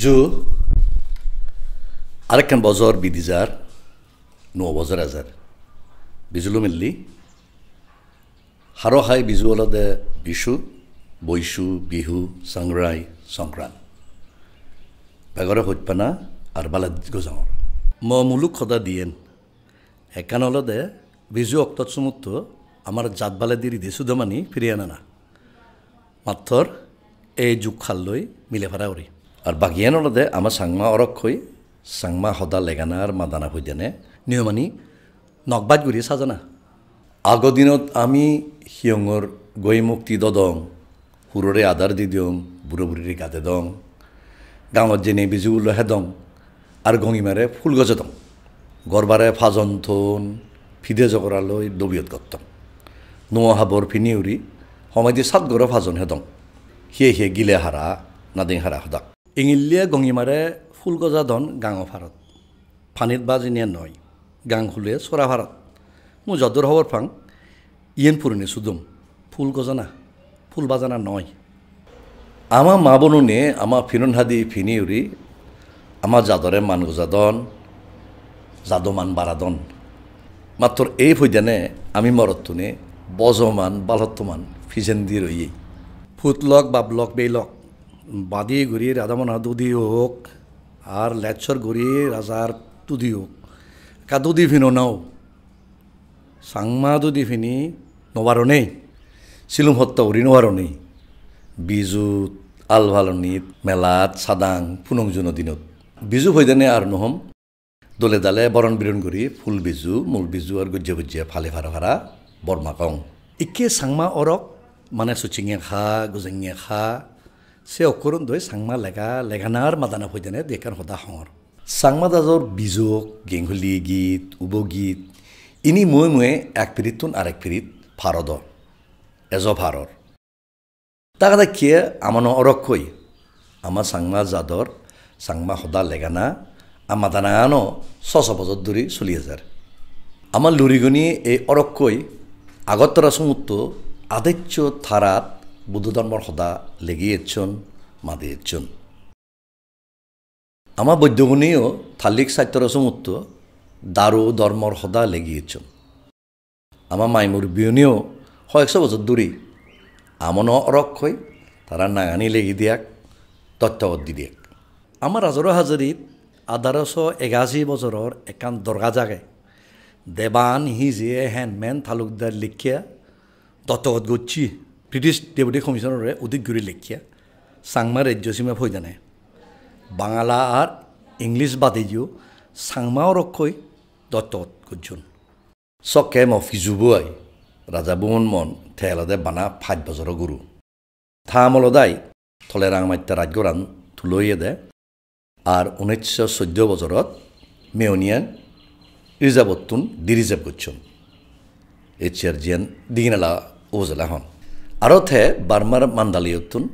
জু আরেকখান বছর বিদিজার 9 বছর আজার বিজুলো মিললি হারো হাই বিজু অলদে বিশু বৈশু বিহু সংগ্রাই সংক্রান্ত বেগরে হইপানা আর বালাদ গোজাঙর মুলুক খদা দিয়েন একান অলদে বিজু অক্তত সমুত্ত আমার জাত বালে দিরি দিছুদমানি ফিরিয়ে আনা না মাত্র এই যুগ খাল্লই মিলে ফারা ওরি আর বাগিয়ান অলদে আমার সাংমা অরক্ষই সাংমা হদা লেগানার মাদানা হইদেনে নিয়মানি নকবাদ গুড়ি সাজানা আগৰ দিনত আমি হিয়ঙৰ গৈ মুক্তি দদং হুৰৰে আদাৰ দি দিওঁ বুঢ়ো বুঢ়ীৰে গাতে দং গাঁৱত যেনে বিজু লহে দং আৰু গঙিমাৰে ফুল গছে দং গৰবাৰে ফাজন থন ফিদে জগৰালৈ ডবিয়ত গতং নোৱা হাবৰ ফিনি উৰি সমাধি সাত গড় ফাজনহে দং সিয়ে সিয়ে গিলে হাৰা নাদিং হাৰা সদাক ইঙিলিয়ে গঙিমাৰে ফুল গজা দন গাঁও ফাৰত ফানিত বাজিনিয়া নয় গাং খুলে চৰা ফাৰত মু যদুর হবর ফাং ইয়েন পুরনে সুদুম ফুল গজানা ফুল বাজানা নয় আমার মা বনুনে আমার ফিরন হাদি ফিনি উড়ি আমার জাদরে মান গজাদন জাদমান বারাদন মাত্র এই ফৈদানে আমি মরত্তুনে বজমান বালত্তমান ফিজেন দি রই ফুটলক বাবলক বেলক বাদি ঘুরি রাধামনা দুদি হোক আর লেচর ঘুরি রাজার তুদি হোক কাদুদি ফিনো নাও সাংমা দুদি ফিনি নবারণেই সিলুম হত্যা উড়ি নবারণেই বিজুত আলভালনিত মেলাত সাদাং ফুনংজুন দিনত বিজু হইদানে আর নহম দলে দালে বরণ বিরণ করি ফুল বিজু মূল বিজু আর গুজ্জে গুজ্জে ফালে ফারা ফারা বর্মা কং ইকে সাংমা অরক মানে সুচিঙে খা গুজেঙে খা সে অকরণ দই সাংমা লেগানার মাদানা হইদানে দেখান সদা হঙর সাংমা দাজর বিজুক গেংহুলি গীত উবগীত ইনি মুয়ে মুয়ে এক ফিরিতুন আরেক ফিরিত ফারদ এজ ফারর তাকাদা কিয়ে আমার অরক্ষই আমার সাংমা জাদর সাংমা সদা লেগানা আমার দানানো 6 বছর ধরে চলি হাজার আমার লুরিগনি এই অরক্ষই আগতরা সমুত্ত আদিত্য থারাত বুদ্ধ ধর্মর সদা লেগিয়েছন মাদিয়েছন আমার বৈদ্যগুনিও থালিক সাহিত্যর সমুত্ত দারু ধর্মর সদা লেগিয়েছন আমার মাইমুর বিয়নিও 100 বছর দূরে আমন অরক্ষই তারা নাগানি লেগি দিয়াক তথ্যবদ্ধ দি দিয়াক আমার হাজার হাজারিত 1881 বছরের একান দরগা জাগে দেবান হিজিয়ে হ্যান্ডম্যান তালুকদার লিখিয়া তথ্যবদ্ধ গচ্ছি ব্রিটিশ ডেপুটি কমিশনারে অধিক ঘুরে লিখিয়া সাংমা রাজ্যসীমা ফৈদানে বাংলা আর ইংলিশ বাদেও সাংমা অরক্ষই দত্তত গুজন সকে মফিজুবুয়াই রাজা বুমন মন থেলাদে বানা 5 বছর গুরু থামলদাই থলে রাংমাইত্যা রাজ্যরান তুলইয়ে দে আর 1914 বছরত মেয়নিয়ান রিজার্ভতুন ডিরিজার্ভ করছন এইচআরজিয়ান দিগিনালা ওজলা হন আরো থে বার্মার মান্দালিয়তুন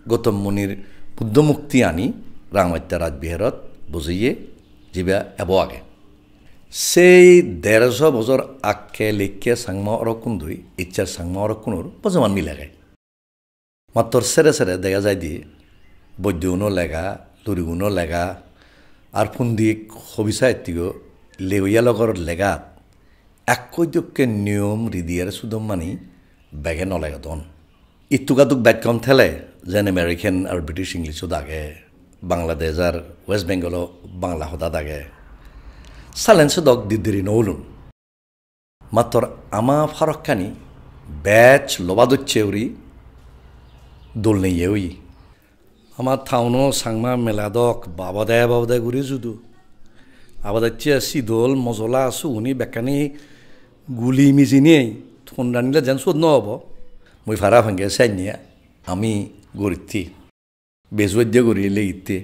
গৌতম মুনির বুদ্ধমুক্তি আনি রাংমাইত্যা রাজবিহারত বুঝিয়ে জিবা এব আগে সেই 150 বছর আগে লিখে সাংমা অরক্ষণ ধুই ইচ্ছার সাংমা অরক্ষণর বজমান মিলাগায় মাত্র সেরে সেরে দেখা যায় দিয়ে বৈদ্যগুণও লেগা লুরিগুণও লেগা আর ফুন্দিক হবিসা এতিগো লেউয়া লগর লেগাত একৈদ্যকে নিয়ম রিদিয়ার সুদম মানি বেগে নলেগা দন ইতুকাতুক ব্যাটকন থেলে যেন আমেরিকান আর ব্রিটিশ ইংলিশও দাগে বাংলাদেশ আর ওয়েস্ট বেঙ্গলও বাংলা হতা দাগে সালেন্স দক দিদিরি নৌলুন মাত্র আমা ফারক্কানি ব্যাচ লবাদুচ্ছে উড়ি দোল নেই উই আমার থাউনো সাংমা মেলাদক বাবাদায় ঘুরি যুদু আবাদাচ্ছে সিদোল মজলা আসু উনি বেকানি গুলি মিজিনি থন্ডা নিলে যেন শোধ নহব মই ফারা ভাঙ্গে চাইনিয়া আমি গরিতি বেজুয়াদ্য গড়ি লেগিতে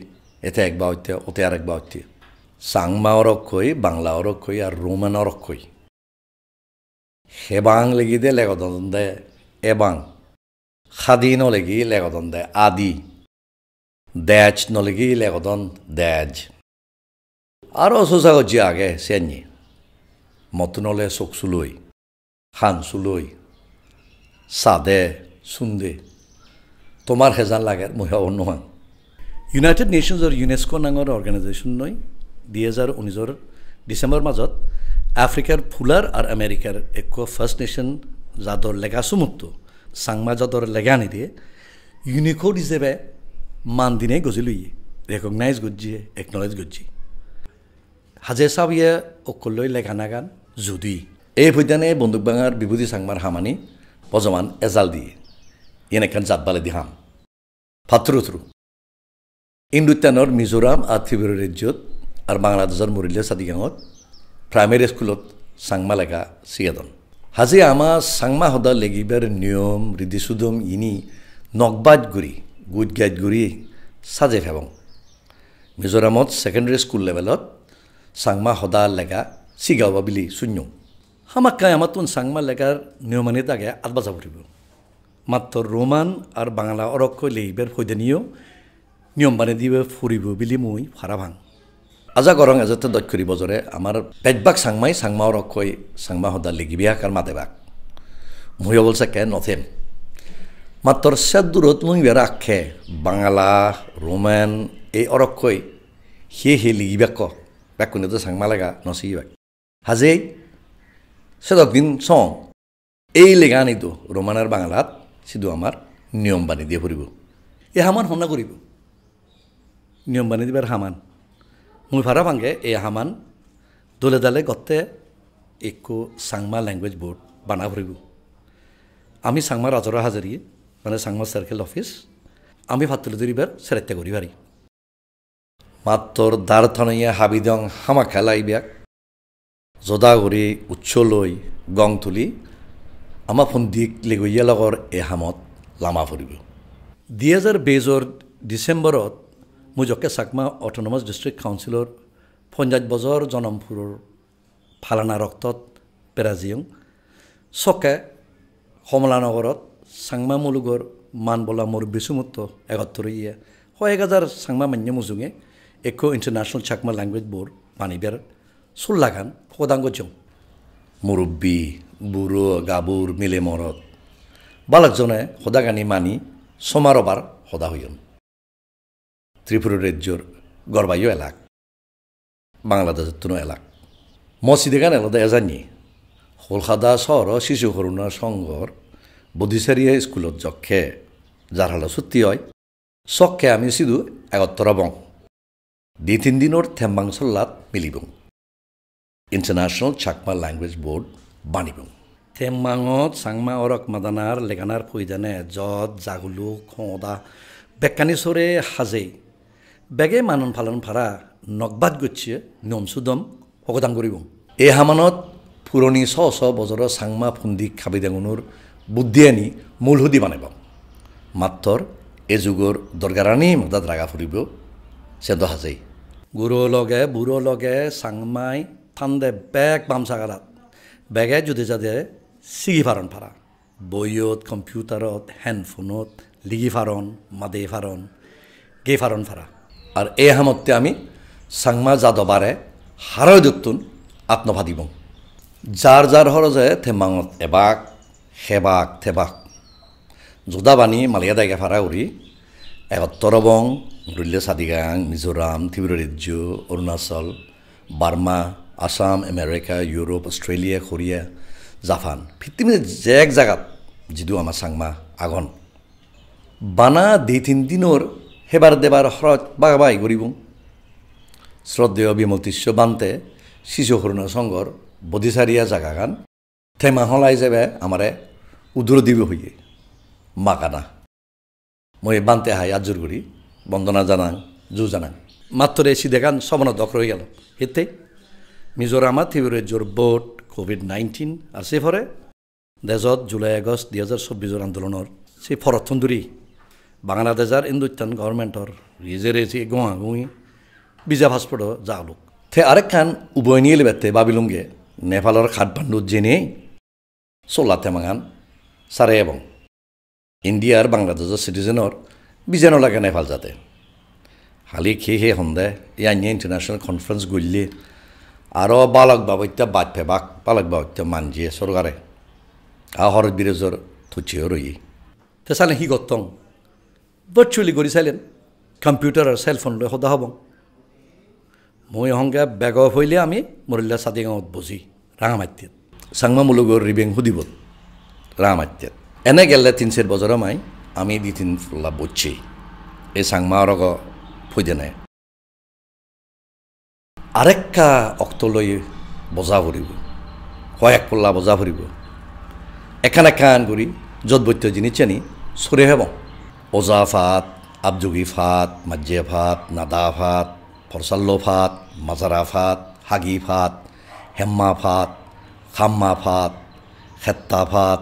এতে একবার হইতে ওতে আর একবার হইতে সাংমা অরক্ষই বাংলা অরক্ষই আর রোমান অরক্ষই হেবাং লেগি দে লেগদন দে এবাং খাদি নলেগি লেগদন দে আদি দেজ নলেগি লেগদন দেজ আরও সোসাগজি আগে সেনি মতনলে চকচুলই খানচুলই সাদে সুন্দে তোমার হেজান লাগে মহিয়া অনুমান ইউনাইটেড নেশ্যনছৰ ইউনেস্কো নাঙৰ অৰ্গেনাইজেশ্যন নয় 2019 ডিচেম্বৰ মাজত আফ্ৰিকাৰ ফুলাৰ আৰু আমেৰিকাৰ এক ফাৰ্ষ্ট নেশ্যন যাদৰ লেগা সুমুক্ত সাংমা যাদৰ লেগা নিদিয়ে ইউনিকোড হিসেবে মান দিনে গজিলুই রেকগনাইজ গজিয়ে একনলেজ গজি হাজে সাবিয়ে অকলই লেখা নাগান যদি এই ভৈদানে বন্দুক বাঙার বিভূতি সাংমার হামানি পজমান এজাল দিয়ে এনেখান জাতবালে দি হাম ফাত্রুথ্রু ইন্দুত্যানৰ মিজোৰাম আৰু ত্ৰিপুৰা ৰাজ্যত আৰু বাংলাদেশৰ মৰিলে চাদিগাঁৱত প্ৰাইমেৰী স্কুলত চাংমা লেখা চিয়াদন হাজি আমাৰ চাংমা সদা লেগিবাৰ নিয়ম ৰীতিসুদম ইনি নকবাদ গুৰি গুট গাইড গুৰি সাজে ফেবং মিজোৰামত ছেকেণ্ডেৰী স্কুল লেভেলত চাংমা সদা লেখা চিগাওয়া বুলি শূন্য হামাকাই আমাতুন চাংমা লেখাৰ নিয়মানি তাকে আদবাজা ফুৰিব মাত্ৰ ৰোমান আৰু বাংলা অৰক্ষ লেগিবাৰ ফৈদানীয় নিয়ম বানে দিবে ফুৰিব বুলি মই ভাড়া ভাং আজা গৰং এজতে দক্ষৰী বজৰে আমাৰ পেটবাক চাংমাই চাংমা অৰক্ষই চাংমা সদা লেগিবিয়াক আৰু মাতেবাক মই অৱলছে কে নথেম মাত্ৰ দূৰত মই বেৰ আখে বাংলা ৰোমান এই অৰক্ষই সেই লিগিবাক বেকুনেতো চাংমা লেগা নচিবাক হাজেই সেদক দিন চং এই লেগা নিতো ৰোমান আৰু বাংলাত সিধু আমাৰ নিয়ম বানি দিয়ে ফুৰিব এই হামান সন্না কৰিব নিয়ম বানি দিবার হামান মই ভাড়া ভাঙে এই হামান দলে দালে গতে একো চাংমা ল্যাঙ্গুয়েজ বোর্ড বানা ফুরিব আমি চাংমা রাজরা হাজারি মানে চাংমা সার্কেল অফিস আমি ভাতুলি দিবার সেরাইত্যা করি পারি মাত্র দার থানাইয়া হাবিদং হামা খেলাই ব্যাগ জদাগুড়ি উচ্চলৈ গং তুলি আমা ফন্দিক লেগইয়া লগর এ হামত লামা ফুরিব 2020 ডিসেম্বরত মুজকে চাকমা অটোনমাস ডিস্ট্রিক্ট কাউন্সিলৰ পঞ্চায়ত বজাৰ জনমপুৰৰ ফালানা ৰক্তত পেৰাজিয়ং চকে কমলানগৰত চাংমা মুলুগৰ মান বলা মোৰ বিচুমুত্ত 71 1000 চাংমা মান্য মুজুঙে একো ইণ্টাৰনেশ্যনেল চাকমা ল্যাঙ্গুয়েজ বোৰ্ড পানিবেৰ চুল্লাগান সদাংগ জং মুৰব্বী বুঢ়ো গাবুৰ মিলে মৰত বালকজনে সদাগানি মানি সমাৰবাৰ সদা হৈন ত্রিপুরা রাজ্যর গড়বাইও এলাক বাংলাদেশের তুনো এলাক মসজিদেগান এলাদা এজানি কলকাতা শহর শিশু করুণা সংঘর বদিসারিয়া স্কুলত যক্ষে যার হালা ছুটি হয় চককে আমি সিধু এগত্তরা বং 2-3 দিনের থেমবাং চল্লাত মিলিবং ইন্টারন্যাশনাল চাকমা ল্যাঙ্গুয়েজ বোর্ড বানিবং থেমবাঙত চাংমা অরক মাদানার লেগানার ফৈদানে যত জাগুলু খদা বেকানি সরে হাজে বেগে মানুন ফালন ভাড়া নকবাদ গচ্ছে নিয়ম সুদম অৱদান কৰিব এই হামানত পুৰণি ছ বছৰৰ চাংমা ফুন্দি খাবিদেঙুনৰ বুদ্ধি আনি মূলহুদি বানাব মাত্ৰৰ এই যুগৰ দৰগাৰাণী মদাত ৰাগা ফুৰিব চেদ হাজেই গুৰু লগে বুঢ়ো লগে চাংমাই ঠাণ্ডে বেগ বামচাগাৰাত বেগে যদি যাদে ছিগি ফাৰণ ভাড়া বইয়ত কম্পিউটাৰত হেণ্ডফোনত লিগি ফাৰণ মাদে ফাৰণ গে ফাৰণ ভাড়া আর এ হামতে আমি চাংমা যাদবারে হারয় দত্তুন আত্মভাদিব যার যার হরজে থেমাঙত এবাক সেবাক থেবাক যোদাবানি মালিয়া দাইগা ফারা উড়ি 71 বং রুল্লে সাদিগাং মিজোরাম ত্রিপুরা রাজ্য Arunachal Burma Assam America Europe Australia Korea Japan ভিত্তিমে জেক জাগাত যিদু আমার চাংমা আগন বানা 2-3 দিনের হেবার দেবার হরত বাগাবাই গরিব শ্রদ্ধেয় বিমলতিস্য বান্তে শিশু করুণা সংঘর বদিসারিয়া জাগাগান থেমা হলাই যাবে আমারে উদুর দিব হইয়ে মাকানা মই বান্তে হাই আজুর করি বন্দনা জানাং জু জানাং মাত্র এসি দেখান সবনত দখ রয়ে গেল হেতে মিজোরামা ত্রিপুরা রাজ্যর বোর্ড COVID-19 আর সে ফরে দেশত জুলাই আগস্ট 2024 আন্দোলনের সেই ফরথন দূরি বাংলাদেশের ইন্দুত্যান গভর্নমেন্টর রিজেরেছি গোয়া গুঁই বিজা পাসপোর্ট যাওলুক থে আরেকখান উভয় নিয়ে বেতে বাবিলুঙ্গে নেপালের খাটবান্ডুত জেনে চলাতে মাঙান সারে এবং ইন্ডিয়ার বাংলাদেশের সিটিজেনের বিজানো লাগে নেপাল যাতে হালি খেয়ে সন্দেহ ইয়ান্য ইন্টারন্যাশনাল কনফারেন্স গলিয়ে আরও বালক বাবত্যা বাদ ফেবাক বালক বাবত্যা মানজিয়ে সরকারে হরত বিরোজর থুচিও রই তে চালে সি গতং ভার্চুয়ালি করে চাইলেন কম্পিউটাৰ আৰু চেলফোন লৈ সদা হ'ব মই সংজ্ঞা বেগ হইলে আমি মৰিলা চাদি গাঁৱত বজি ৰাঙামাটিত চাংমা মুলুগৰ ৰিবেং সুধিব ৰাঙামাটিত এনে গেলে 3-4 বছৰ মাই আমি দি 3 ফুলা বচি এই চাংমা ৰগ ফুইদে নাই আৰেক্কা অক্তলৈ বজা ফুৰিব হয় এক ফুলা বজা ফুৰিব এখান এখান কৰি য'ত বৈত্য জিনিস চানি সরে হব ওজা ফাত আবজুগি ফাত মাজ্জে ফাত নাদা ফাত ফরসাল্লো ফাত মাজারা ফাত হাগি ফাত হেম্মা ফাত খাম্মা ফাত খেত্তা ফাত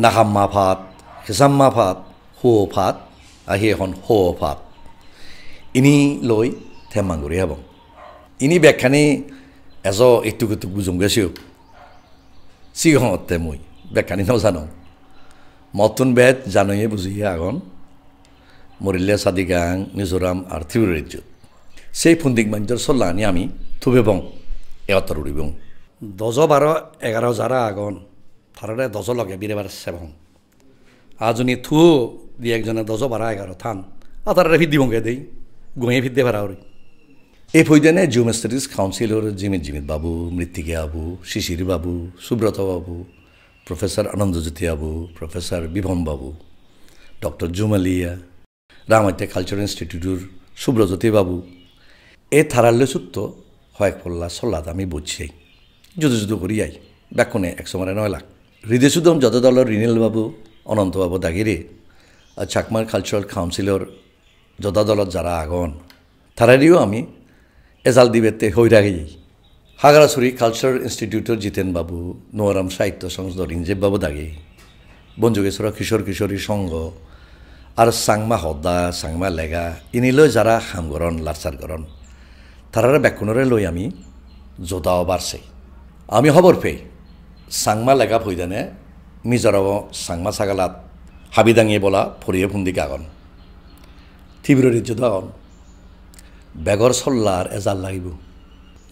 নাখাম্মা ফাত খেসাম্মা ফাত হো ফাত আহি এখন হো ফাত ইনি লৈ থেমাগুৰি হব ইনি ব্যাখ্যানি এজ এটুক এটুক বুজুম গেছিও সিংহতে মই ব্যাখ্যানি নজানো মতুন বেদ জানয়ে বুঝিয়ে আগন মরিলে সাদিগাং মিজোরাম আর ত্রিপুরা রাজ্য সেই ফুন্দিক মাঞ্জর চল্লানি আমি থুবে বং এতর উড়িব 10-12-11 যারা আগন তারারে 10 লগে বিরেবার সেবং আজনি থু দিয়ে একজনে 10-12-11 থান আর তারা ফির দিবঙ্গে দেই গুঁয়ে ফিরতে পারা ওরি এই ফৈদানে জুম স্টাডিজ কাউন্সিলর জিমিত বাবু মৃত্তিকা বাবু শিশির বাবু সুব্রত বাবু প্রফেসর আনন্দজ্যোতি বাবু প্রফেসর বিভন বাবু ডক্টর জুমালিয়া রামাইতে কালচার ইনস্টিটিউটর সুব্রজ্যোতি বাবু এ থারালে সুত্ত হয় পড়লা সল্লাদ আমি বুঝছি যুদ্ধ করি আই ব্যাকুনে 109 লাখ হৃদয়সুদম যত দলের রিনেল বাবু অনন্ত বাবু দাগিরে আর চাকমার কালচারাল কাউন্সিলর যদা দলত যারা আগন তারারিও আমি এজাল দিবেতে হইরাগে যাই হাগারাছড়ি কালচারাল ইনস্টিটিউটর জিতেন বাবু নোয়ারাম সাহিত্য সংসদ রিঞ্জেব বাবু দাগে বঞ্জুগেশ্বরা কিশোর কিশোরী সংঘ আর সাংমা হদ্দা সাংমা লেগা ইনিলৈ যারা হামগরণ লারসার গরণ তারারে ব্যাকুণরে লই আমি জোদাও বাড়ছে আমি খবর পেয়ে সাংমা লেগা ফইদানে মিজরাব সাংমা ছাগালাত হাবি দাঙিয়ে বলা ফরিয়ে ফুন্দিকে আগন তীব্ররিত যুদ্ধ আগন বেগর সল্লার এজাল লাগিব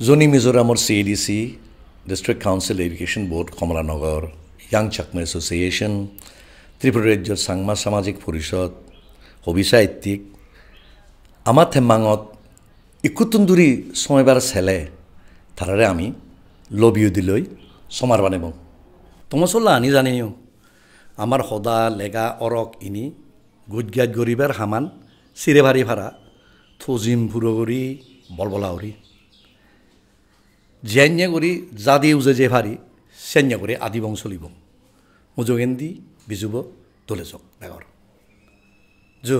জনি মিজোরামর CADC district council education board Kamalanagar young Chakma association Tripura রাজ্যের সাংমা সামাজিক পরিষদ হবি সাহিত্যিক আমার থেমাঙত ইকুতুন্দুরি সময়বার ছেলে তারারে আমি লবিও দিলৈ সমার বানাব তোমার চল্লা আনি জানিও আমার সদা লেগা অরক ইনি গুজগাত গরিবার হামান চিরে ভারি ভাড়া থজিম ফুরগরি বলবলা হরি জিয়ান্যা করি জাদি উজে যে ভারি সেন্যা করে আদি বং চলিব মুজগেন্দি বিজুব দলে যাওক বেগর জো